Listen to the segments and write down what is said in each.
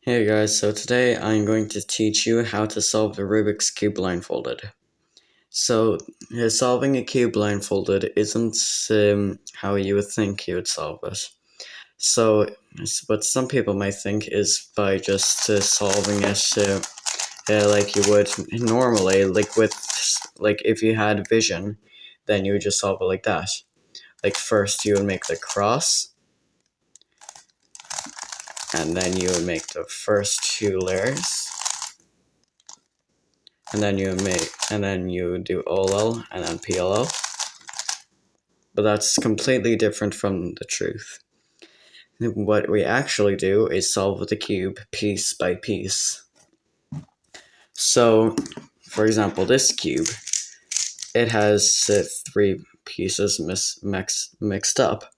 Hey guys, so today I'm going to teach you how to solve the Rubik's Cube blindfolded. So, solving a cube blindfolded isn't how you would think you would solve it. So, what some people might think is by just solving it like you would normally, like if you had vision, then you would just solve it like that. Like first you would make the cross, and then you would make the first two layers. And then you do OLL and then PLL. But that's completely different from the truth. What we actually do is solve the cube piece by piece. So, for example, this cube, it has three pieces mixed up.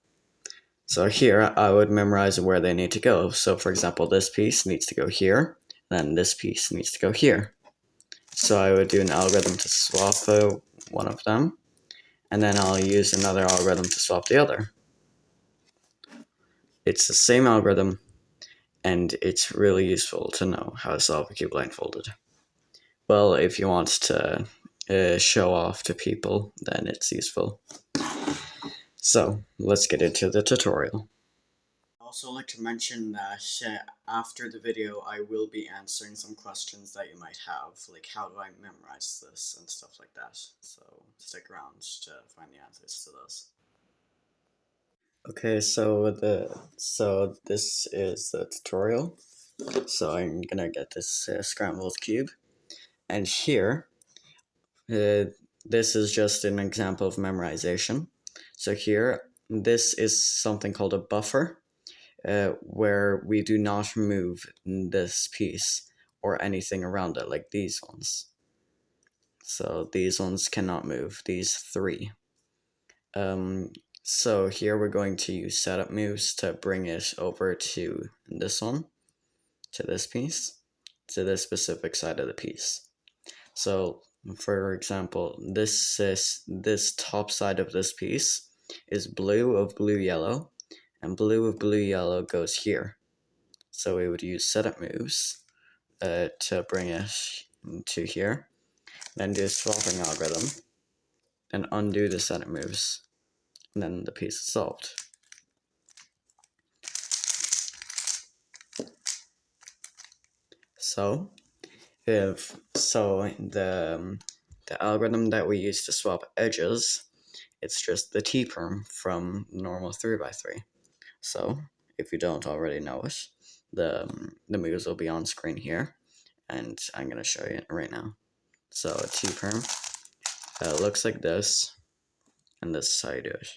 So here, I would memorize where they need to go. So, for example, this piece needs to go here, then this piece needs to go here. So I would do an algorithm to swap one of them, and then I'll use another algorithm to swap the other. It's the same algorithm, and it's really useful to know how to solve a cube blindfolded. Well, if you want to show off to people, then it's useful. So, let's get into the tutorial. I'd also like to mention that after the video, I will be answering some questions that you might have, like how do I memorize this and stuff like that. So, stick around to find the answers to those. Okay, so this is the tutorial. So I'm gonna get this scrambled cube, and here, this is just an example of memorization. So here, this is something called a buffer, where we do not move this piece or anything around it, like these ones. So these ones cannot move, these three. So here we're going to use setup moves to bring it over to this one, to this piece, to this specific side of the piece. So for example, this top side of this piece is blue of blue yellow, and blue of blue yellow goes here. So we would use setup moves to bring it to here, then do a swapping algorithm, and undo the setup moves, and then the piece is solved. So the algorithm that we use to swap edges, it's just the t-perm from normal 3x3. So if you don't already know it, the moves will be on screen here, and I'm gonna show you right now. So a t-perm looks like this, and this is how you do it.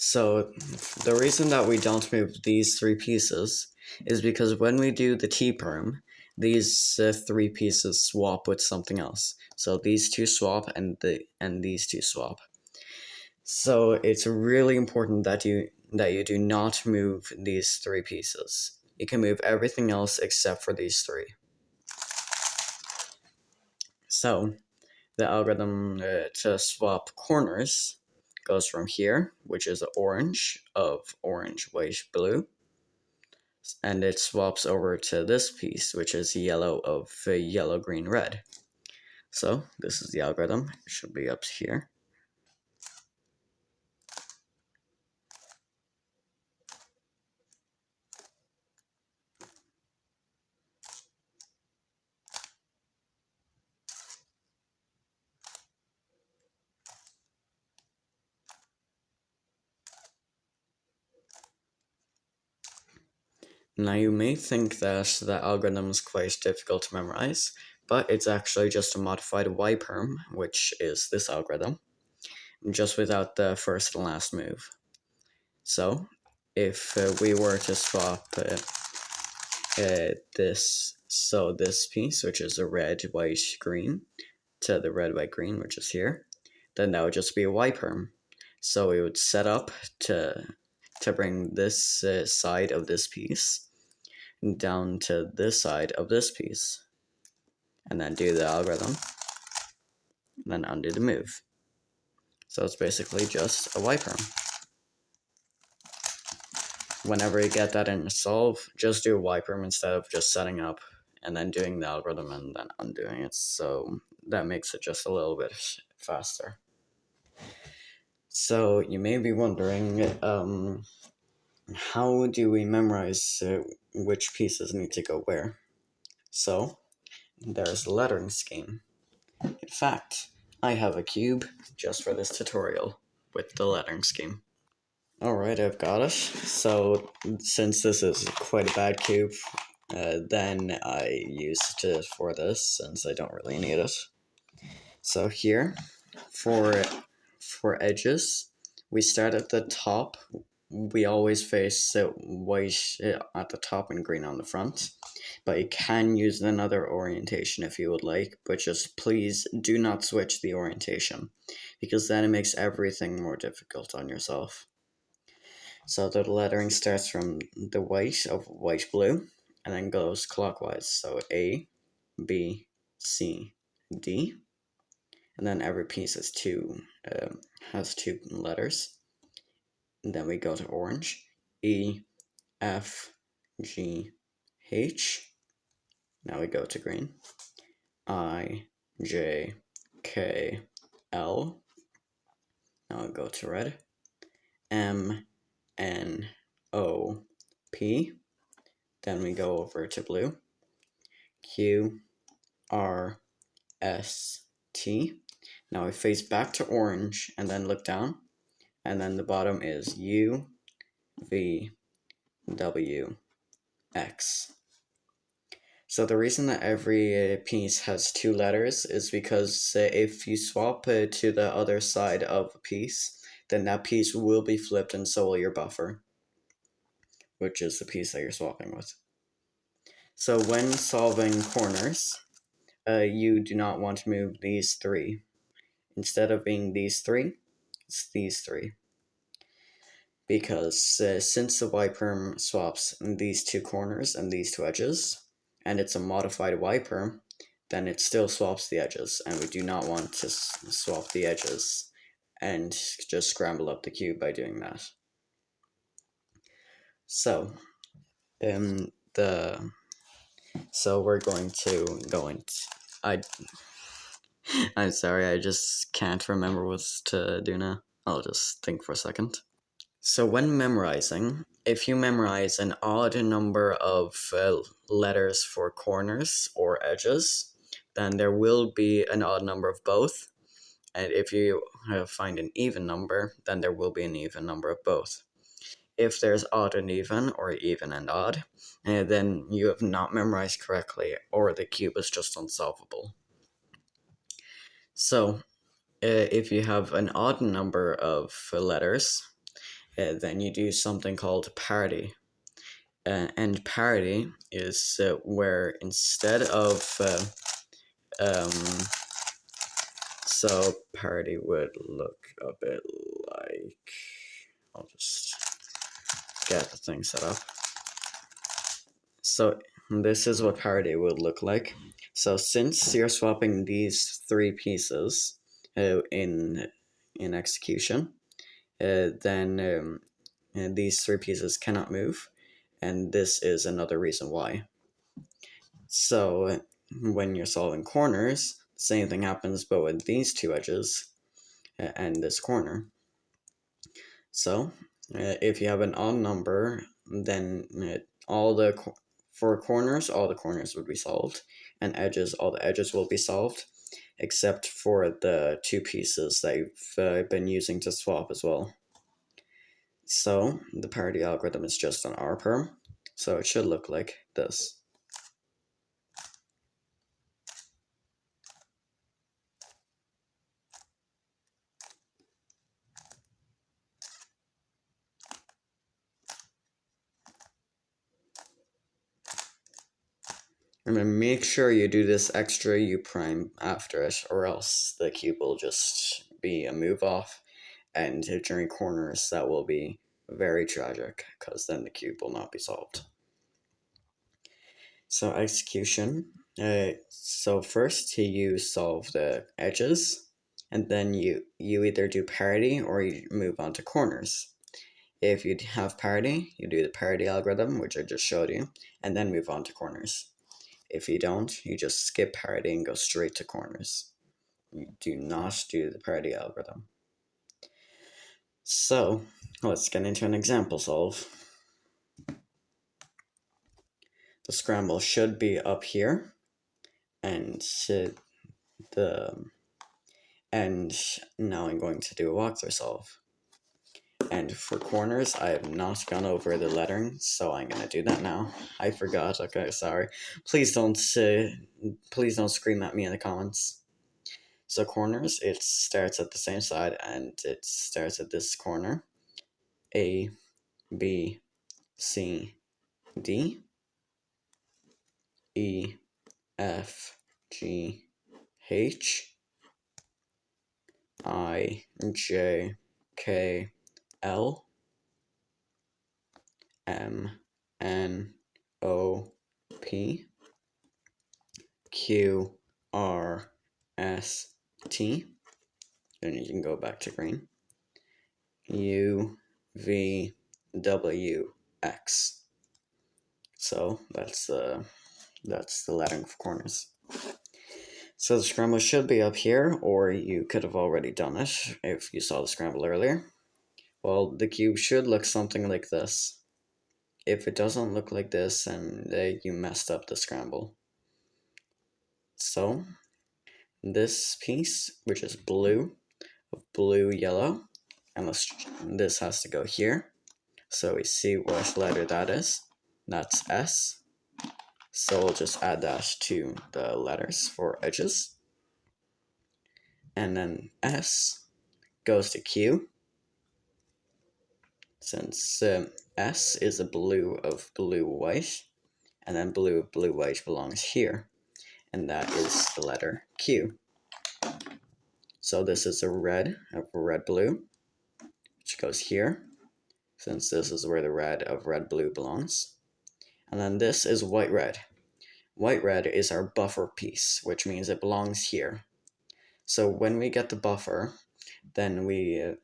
So the reason that we don't move these three pieces is because when we do the t-perm, these three pieces swap with something else. So these two swap, and these two swap. So it's really important that you do not move these three pieces. You can move everything else except for these three. So the algorithm to swap corners goes from here, which is orange of orange, white, blue, and it swaps over to this piece, which is yellow of yellow, green, red. So this is the algorithm. It should be up here. Now you may think that the algorithm is quite difficult to memorize, but it's actually just a modified Y-perm, which is this algorithm, just without the first and last move. So if we were to swap this piece, which is the red, white, green, to the red, white, green, which is here, then that would just be a Y-perm. So we would set up to to bring this side of this piece down to this side of this piece. And then do the algorithm, and then undo the move. So it's basically just a wiper. Whenever you get that in solve, just do a wiper instead of just setting up and then doing the algorithm and then undoing it. So that makes it just a little bit faster. So you may be wondering, how do we memorize which pieces need to go where? So there's the lettering scheme. In fact, I have a cube just for this tutorial with the lettering scheme. Alright, I've got it. So since this is quite a bad cube, then I used it for this since I don't really need it. So here, for edges, we start at the top. We always face white at the top and green on the front, but you can use another orientation if you would like, but just please do not switch the orientation, because then it makes everything more difficult on yourself. So the lettering starts from the white of white blue and then goes clockwise. So A, B, C, D, and then every piece has two letters. And then we go to orange, E, F, G, H. Now we go to green, I, J, K, L. Now we go to red, M, N, O, P. Then we go over to blue, Q, R, S, T. Now we face back to orange and then look down. And then the bottom is U, V, W, X. So the reason that every piece has two letters is because if you swap it to the other side of a piece, then that piece will be flipped and so will your buffer, which is the piece that you're swapping with. So when solving corners, you do not want to move these three. Instead of being these three, it's these three. Because since the Y-perm swaps these two corners and these two edges, and it's a modified Y-perm, then it still swaps the edges, and we do not want to swap the edges and just scramble up the cube by doing that. So, we're going to go into... I'm sorry, I just can't remember what to do now. I'll just think for a second. So when memorizing, if you memorize an odd number of letters for corners or edges, then there will be an odd number of both. And if you find an even number, then there will be an even number of both. If there's odd and even, or even and odd, then you have not memorized correctly, or the cube is just unsolvable. So, if you have an odd number of letters, then you do something called parity. And parity is where instead of... so parity would look a bit like... I'll just get the thing set up. So this is what parity would look like. So since you're swapping these three pieces in execution, then these three pieces cannot move, and this is another reason why. So when you're solving corners, the same thing happens but with these two edges and this corner. So if you have an odd number, then for corners, all the corners would be solved, and edges, all the edges will be solved, except for the two pieces that you've been using to swap as well. So the parity algorithm is just an R-perm, so it should look like this. And then make sure you do this extra U prime after it, or else the cube will just be a move off, and during corners that will be very tragic, because then the cube will not be solved. So execution. So first you solve the edges, and then you either do parity or you move on to corners. If you have parity, you do the parity algorithm, which I just showed you, and then move on to corners. If you don't, you just skip parity and go straight to corners. You do not do the parity algorithm. So let's get into an example solve. The scramble should be up here, and now I'm going to do a walkthrough solve. And for corners, I have not gone over the lettering, so I'm gonna do that now. I forgot. Okay, sorry. Please don't scream at me in the comments. So corners, it starts at the same side, and it starts at this corner. A, B, C, D, E, F, G, H, I, J, K, L, M, N, O, P, Q, R, S, T. Then you can go back to green. U, V, W, X. So that's the lettering for corners. So the scramble should be up here, or you could have already done it if you saw the scramble earlier. Well, the cube should look something like this. If it doesn't look like this, then you messed up the scramble. So this piece, which is blue, yellow, and this has to go here. So we see what letter that is. That's S. So we'll just add that to the letters for edges. And then S goes to Q. Since S is a blue of blue, white, and then blue of blue, white belongs here. And that is the letter Q. So this is a red of red, blue, which goes here, since this is where the red of red, blue belongs. And then this is white, red. White, red is our buffer piece, which means it belongs here. So when we get the buffer, then we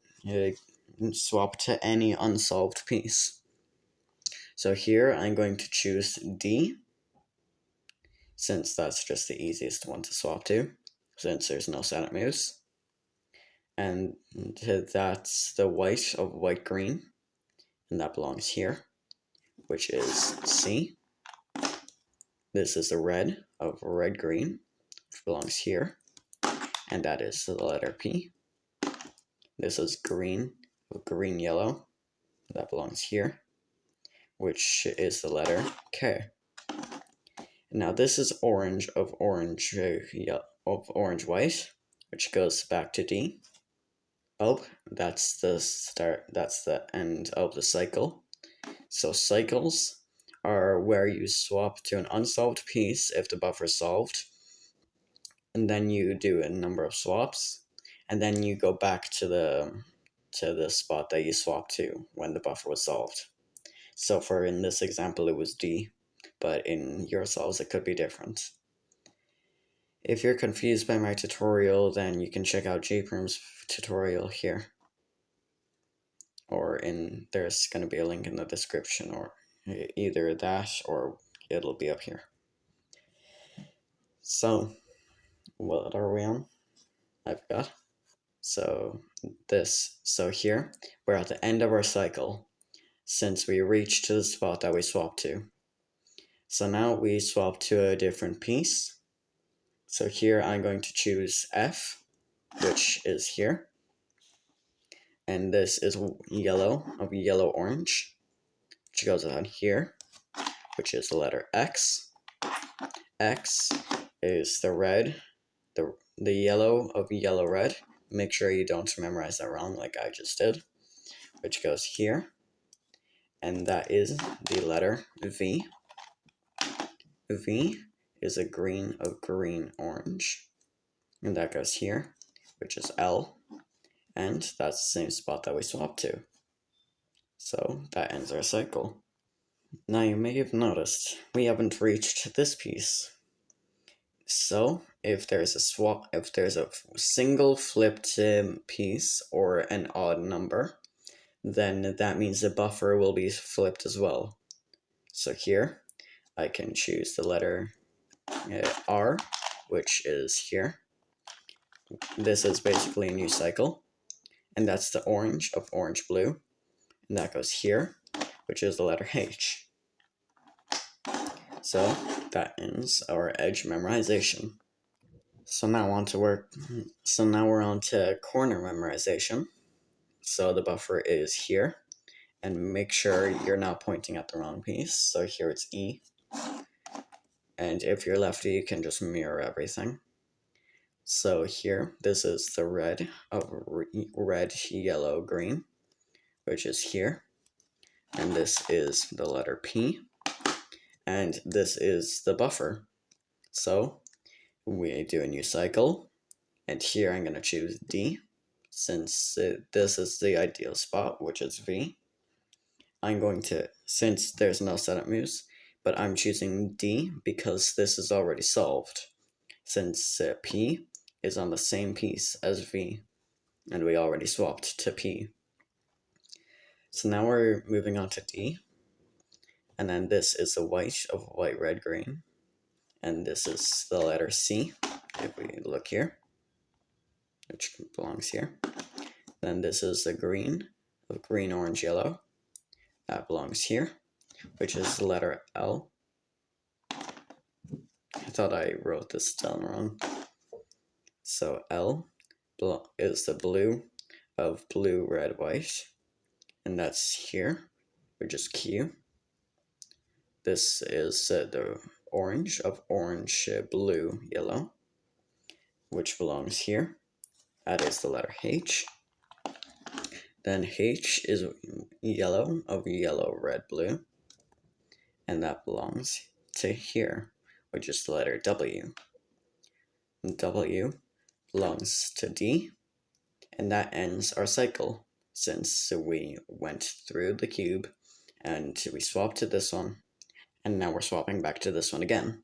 swap to any unsolved piece. So here I'm going to choose D, since that's just the easiest one to swap to, since there's no setup moves. And that's the white of white, green, and that belongs here, which is C. This is the red of red, green, which belongs here, and that is the letter P. This is green of green, yellow, that belongs here, which is the letter K. Now this is orange of orange, orange, white, which goes back to D. Oh, that's the start. That's the end of the cycle. So cycles are where you swap to an unsolved piece if the buffer is solved, and then you do a number of swaps, and then you go back to the spot that you swapped to when the buffer was solved. So for in this example, it was D, but in your solves, it could be different. If you're confused by my tutorial, then you can check out JPerm's tutorial here. Or there's going to be a link in the description, or either that, or it'll be up here. So, what are we on? I forgot. So here, we're at the end of our cycle, since we reached to the spot that we swapped to. So now we swap to a different piece. So here I'm going to choose F, which is here. And this is yellow of yellow, orange, which goes on here, which is the letter X. X is the red, the yellow of yellow, red. Make sure you don't memorize that wrong like I just did, which goes here. And that is the letter V. V is a green of green, orange, and that goes here, which is L, and that's the same spot that we swapped to. So that ends our cycle. Now you may have noticed we haven't reached this piece. So if there's a single flipped piece or an odd number, then that means the buffer will be flipped as well. So here I can choose the letter R, which is here. This is basically a new cycle, and that's the orange of orange blue, and that goes here, which is the letter H. So that ends our edge memorization. So now we're on to corner memorization. So the buffer is here, and make sure you're not pointing at the wrong piece. So here it's E, and if you're lefty, you can just mirror everything. So here, this is the red, red, yellow, green, which is here, and this is the letter P, and this is the buffer. So we do a new cycle, and here I'm going to choose D, since this is the ideal spot, which is V. I'm going to, since there's no setup moves, but I'm choosing D because this is already solved, since P is on the same piece as V, and we already swapped to P. So now we're moving on to D, and then this is the white of white, red, green, and this is the letter C, if we look here, which belongs here. Then this is the green of green, orange, yellow, that belongs here, which is the letter L. I thought I wrote this down wrong. So L is the blue of blue, red, white, and that's here, which is Q. This is the orange of orange, blue, yellow, which belongs here. That is the letter H. Then H is yellow of yellow, red, blue, and that belongs to here, which is the letter W. W belongs to D, and that ends our cycle, since we went through the cube and we swapped to this one, and now we're swapping back to this one again.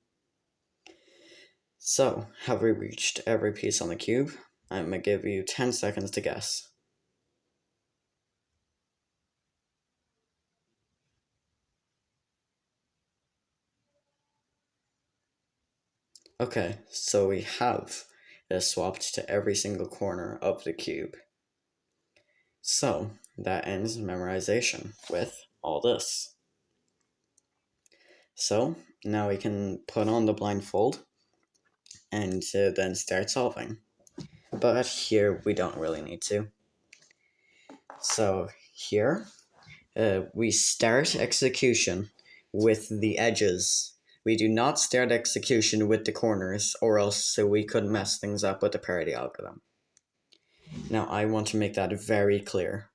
So, have we reached every piece on the cube? I'm going to give you 10 seconds to guess. Okay, so we have swapped to every single corner of the cube. So, that ends memorization with all this. So, now we can put on the blindfold and then start solving. But here we don't really need to. So here we start execution with the edges. We do not start execution with the corners, or else we could mess things up with the parity algorithm. Now I want to make that very clear.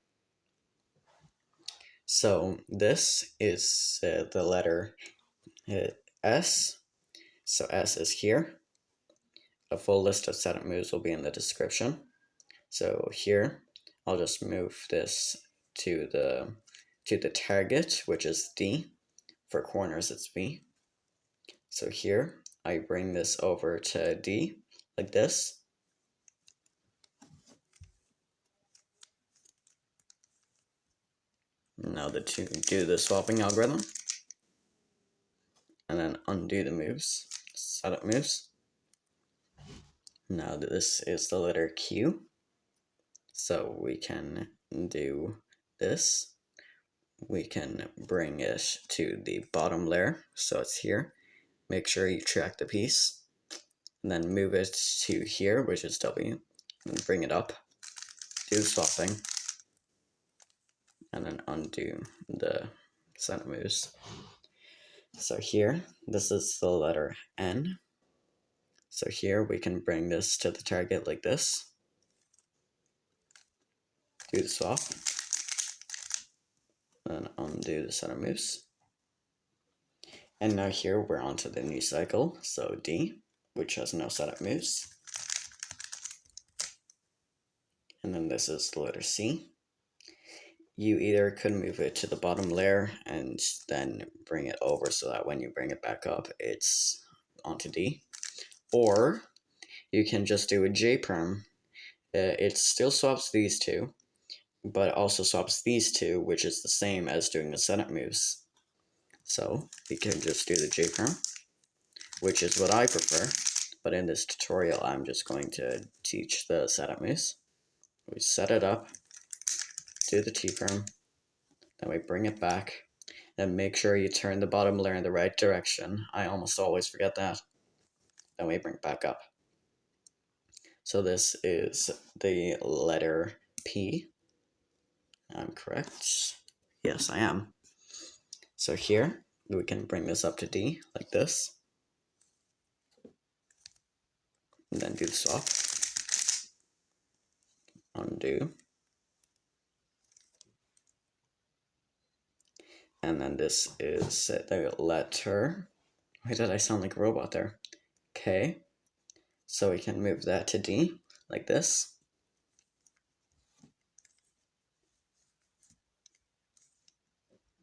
So this is the letter S. So S is here. A full list of setup moves will be in the description. So here, I'll just move this to the target, which is D. For corners, it's B. So here, I bring this over to D, like this. Now do the swapping algorithm, and then undo the moves, setup moves. Now this is the letter Q, so we can do this. We can bring it to the bottom layer, so it's here. Make sure you track the piece, and then move it to here, which is W, and bring it up, do the swapping, and then undo the center moves. So here, this is the letter N. So here we can bring this to the target like this, do the swap, and undo the center moves. And now here we're onto the new cycle, so D, which has no setup moves. And then this is the letter C. you either could move it to the bottom layer and then bring it over so that when you bring it back up, it's onto D. Or you can just do a J perm. It still swaps these two, but also swaps these two, which is the same as doing the setup moves. So we can just do the J perm, which is what I prefer. But in this tutorial, I'm just going to teach the setup moves. We set it up, do the T perm, then we bring it back, then make sure you turn the bottom layer in the right direction. I almost always forget that. Then we bring it back up. So this is the letter P. I'm correct. Yes, I am. So here, we can bring this up to D, like this. And then do the swap. Undo. And then this is the letter. Why did I sound like a robot there? K. So we can move that to D, like this.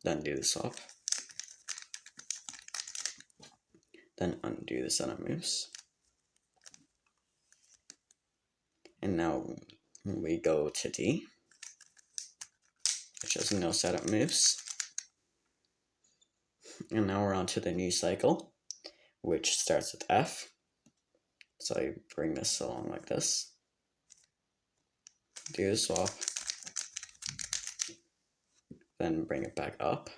Then do the swap. Then undo the setup moves. And now we go to D, which has no setup moves. And now we're on to the new cycle, which starts with F. So I bring this along like this. Do the swap. Then bring it back up.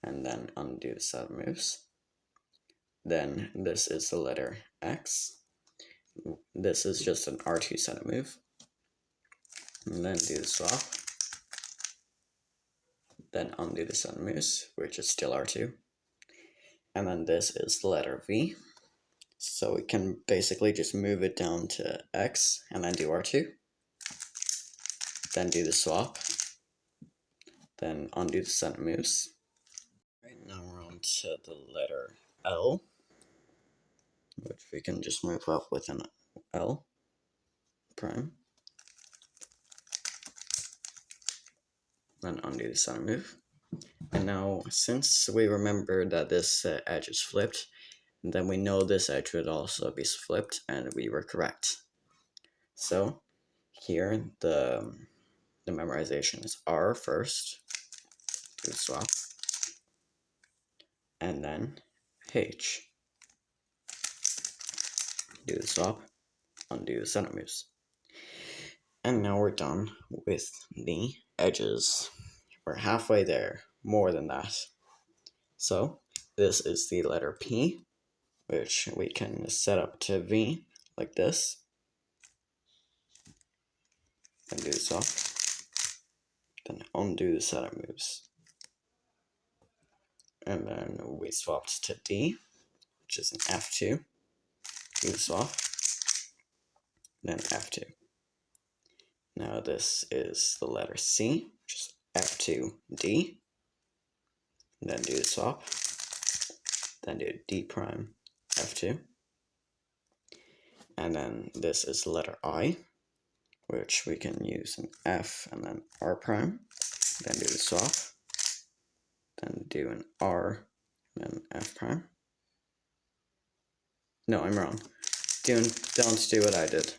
And then undo the setup moves. Then this is the letter X. This is just an R2 setup move. And then do the swap. Then undo the setup moves, which is still R2. And then this is the letter V. So we can basically just move it down to X and then do R2. Then do the swap. Then undo the setup moves. Right now we're on to the letter L, which we can just move up with an L prime. Then undo the setup move. And now, since we remember that this edge is flipped, then we know this edge would also be flipped, and we were correct. So here the memorization is R first, do the swap, and then H, do the swap, undo the setup moves. And now we're done with the edges. We're halfway there, more than that. So this is the letter P, which we can set up to V like this. Then do the swap. Then undo the setup moves. And then we swapped to D, which is an F2. Do the swap. Then F2. Now this is the letter C, which is F2D. Then do the swap. Then do D prime F2. And then this is the letter I, which we can use an F and then R prime. Then do the swap. Then do an R and then F prime. No, I'm wrong. Don't do what I did.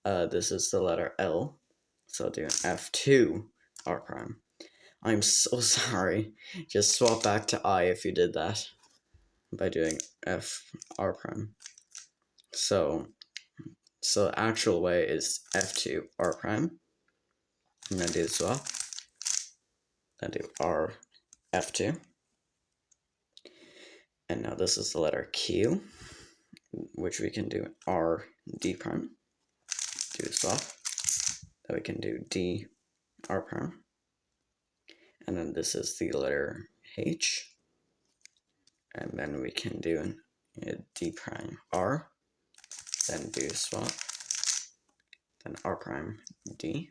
This is the letter L, so do an F2 R prime. I'm so sorry. Just swap back to I if you did that by doing F R prime. So the actual way is F2 R prime, and then do the swap. Then do R F2. And now this is the letter Q, which we can do R D prime. Do the swap. Then we can do D R prime. And then this is the letter H. And then we can do a D prime R. Then do a swap. Then R prime D.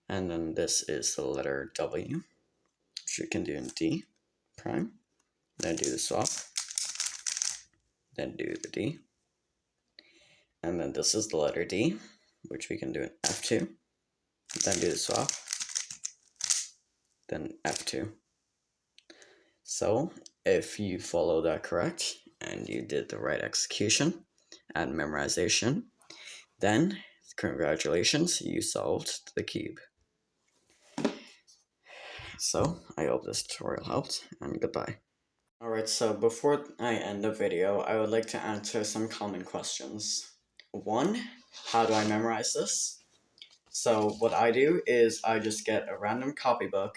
And then this is the letter W, which we can do in D prime. Then do the swap. Then do the D. And then this is the letter D, which we can do in F2. Then do the swap. then F2. So if you follow that correct and you did the right execution and memorization, then congratulations, you solved the cube. So I hope this tutorial helped, and goodbye. Alright, so before I end the video, I would like to answer some common questions. 1. How do I memorize this? So what I do is I just get a random copybook,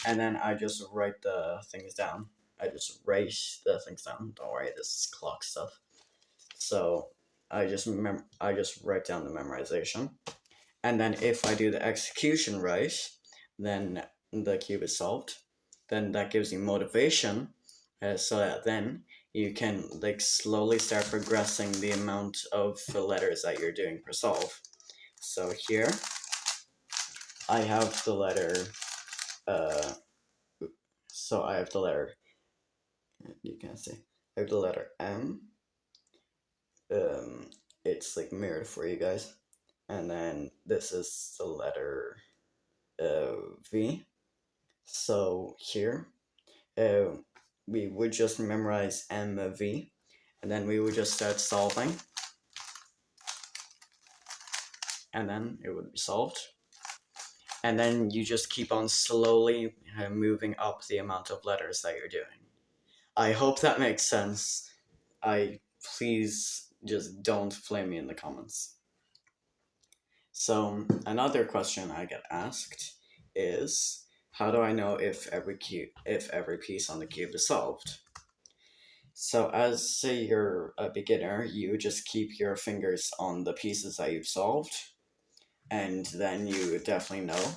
and then I just write the things down. I just write the things down. Don't worry, this is clock stuff. So I just write down the memorization, and then if I do the execution right, then the cube is solved. Then that gives you motivation, so that then you can like slowly start progressing the amount of letters that you're doing per solve. So here I have the letter. So I have the letter. You can see I have the letter M. It's like mirrored for you guys, and then this is the letter V. So here, we would just memorize MV, and then we would just start solving, and then it would be solved. And then you just keep on slowly moving up the amount of letters that you're doing. I hope that makes sense. Please just don't flame me in the comments. So another question I get asked is, how do I know if every piece on the cube is solved? So as say you're a beginner, you just keep your fingers on the pieces that you've solved, and then you definitely know.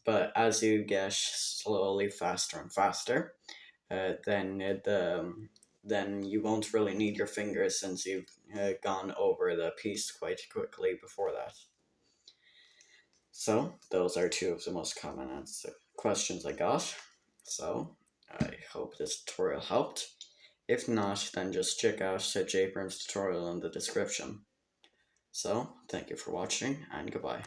But as you get slowly faster and faster, then you won't really need your fingers, since you've gone over the piece quite quickly before that. So those are two of the most common questions I got. So I hope this tutorial helped. If not, then just check out JPerm's tutorial in the description. So thank you for watching, and goodbye.